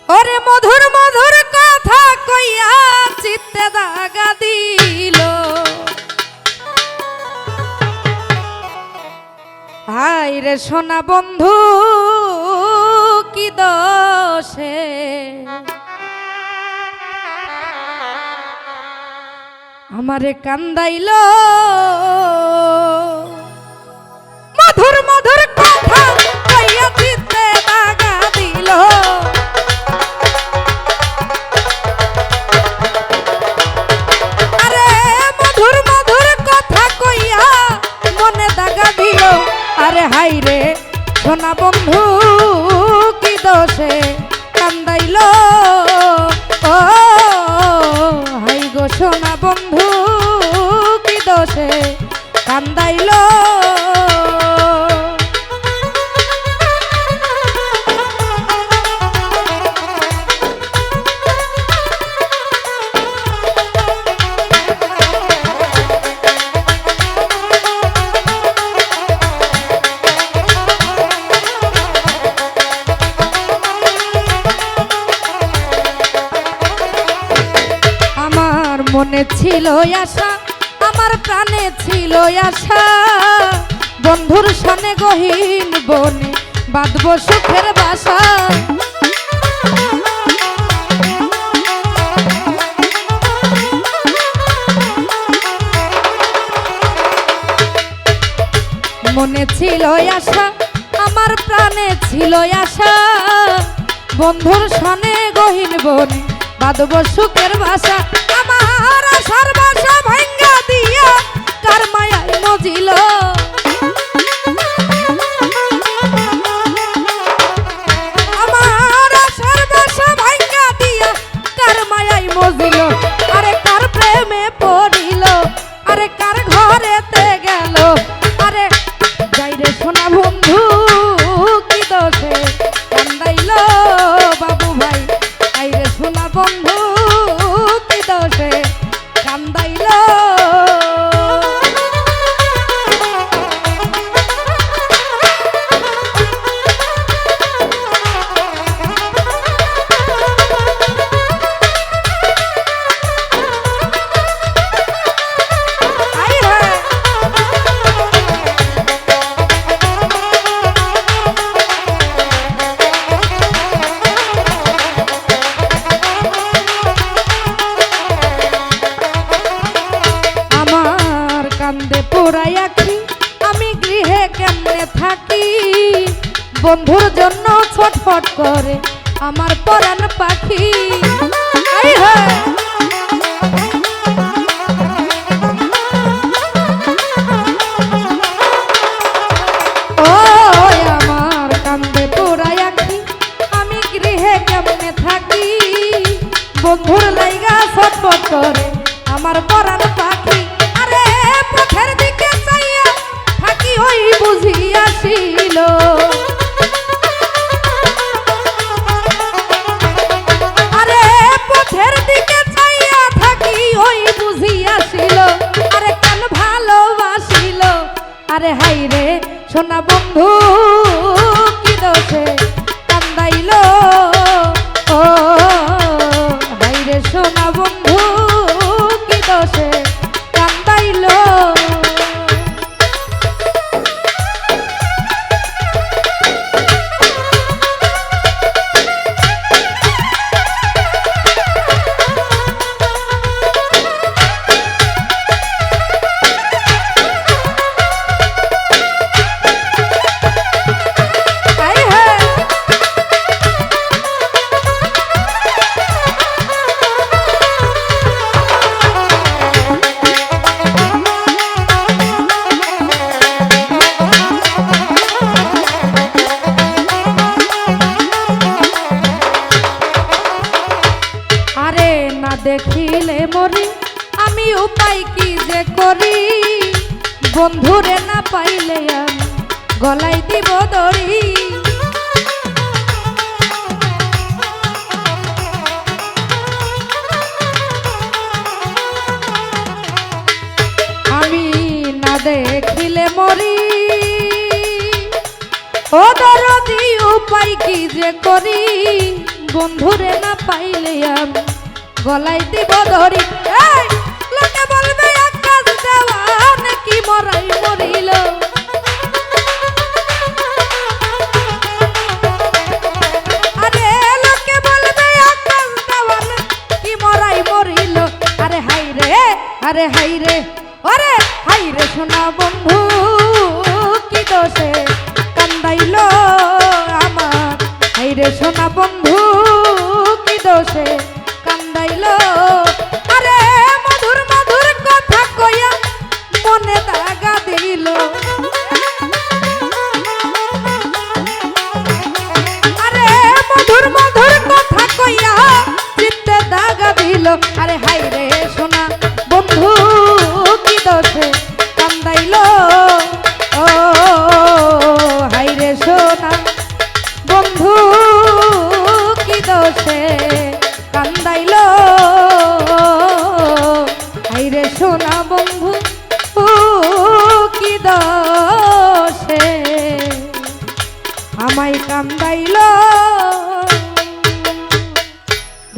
ওরে মধুর মধুর কথা কইয়া চিত্তে দাগা দিল। হায় রে সোনা বন্ধু কি দোষে আমারে কান্দাইল। মধুর মধুর কথা কইয়া চিত্তে দাগা দিল। আরে মধুর মধুর কথা কইয়া মনে দাগা দিল। আরে হাই রে সোনা বন্ধু কি দোষে কান্দাইল। ও হাই গো সোনা বন্ধু কি দোষে কান্দাইল। মনে ছিল আশা আমার প্রাণে ছিল আশা বন্ধুর সনে গহীন বনে বাঁধব সুখের বাসা। মনে ছিল আশা আমার প্রাণে ছিল আশা বন্ধুর সনে গহীন বনে বাঁধব সুখের বাসা। আমার আশার বাসা ভাঙ্গা দিয়া কার মায়ায় মজিল। আমার আশার বাসা ভাঙ্গা দিয়া কার মায়ায় মজিল। আরে কার প্রেমে পড়িল আরে কার ঘরেতে গেল। আরে যাই রে সোনা বন্ধু কি দোষে কান্দাইল বাবু ভাই। আই রে সোনা বন্ধু কি দোষে কান্দাইল। কান্দে পোড়াই আখি আমি গৃহে কেমনে থাকি বন্ধুর জন্য ছটফট করে আমার পরাণ পাখি। ও আমার কান্দে পোড়াই আখি আমি গৃহে কেমনে থাকি বন্ধুর লাইগা ছটফট করে আমার পরাণ পাখি। পথের দিকে চাইয়া থাকি ওই বুঝি আসিল। আরে পথের দিকে চাইয়া থাকি ওই বুঝি আসিল। আরে কান ভালোবাসিল। আরে হাই রে সোনা বন্ধু কি দোষে কান্দাইল। ও হাই রে সোনা বন্ধু কি দোষে কান্দাইল। দেখিলে মরি আমি উপায় কি যে করি বন্ধুরে না পাইলে আমি গলায় দিব দড়ি। আমি না দেখিলে মরি ও দরদি উপায় কি যে করি বন্ধুরে না পাইলে আমি গলায় দিব ধরি। এই লোকে বলবে আকাশ দেওয়ান কি মরাই মরিল। আরে লোকে বলবে আকাশ দেওয়ান কি মরাই মরিল। আরে হাই রে, আরে হাই রে, ওরে হাই রে সোনা বন্ধু কি দোষে কান্দাইল আমার। হাই রে সোনা বন্ধু কি দোষে কান্দাইল। আরে মধুর মধুর কথা কইয়া মনে দাগা দিল। আরে মধুর মধুর কথা কইয়া চিত্তে দাগা দিল। আরে হাই রে সোনা বন্ধু কি দোষে কান্দাইল। ও হাই রে সোনা বন্ধু কি দোষে কান্দাইল। হাই রে সোনা বন্ধু কি দোষে আমায় কান্দাইল।